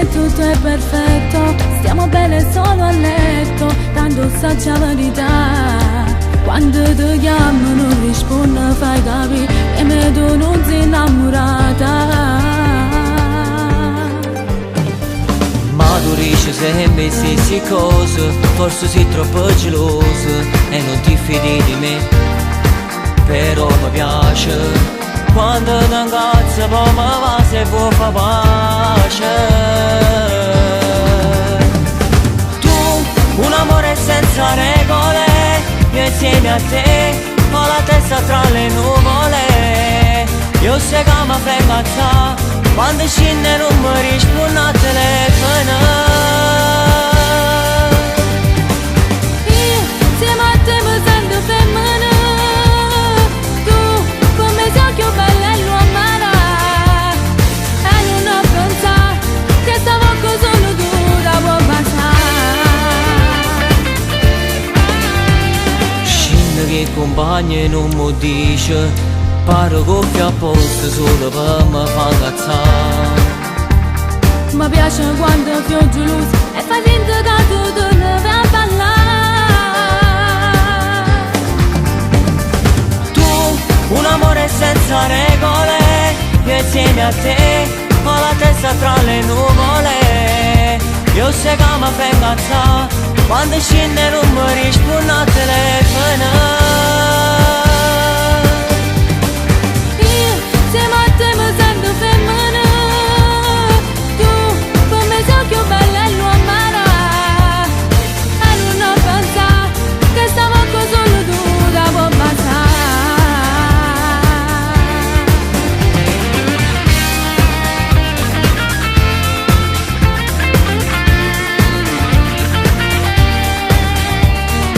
che tutto è perfetto, stiamo bene solo a letto, tanto sai la verità. Quando ti chiamo non rispondo, fai capire che me tu non sei innamorata. Ma tu dici sempre stesse cose, forse sei troppo geloso e non ti fidi di me. Però mi piace quando ti incazzo, poi mi va se può fa pace. Tu, un amore senza regole, io insieme a te, ho la testa tra le nuvole. Io sei che mi fai incazzare quando scende non mi rispondo a telefono. Io insieme a te mi sento femmina, tu come sei più bella e l'uomana. E non ho pensato che stavo con solo tu da può passare. Scende che compagni non mi dice, pare che a posto solo per me fa incazzare. Mi piace quando più geloso e fai finta che tu torni a ballare. Tu, un amore senza regole, io insieme a te, ho la testa tra le nuvole. Io sei che mi fai incazzare quando scende non mi rispondo a telefono. Insieme a te mi sento femmina, tu come sei più bella e l'uomana. E non ho pensato che stavo con solo tu da può passare.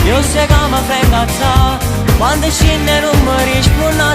Io sei che mi fai incazzare quando scende non mi rispondo a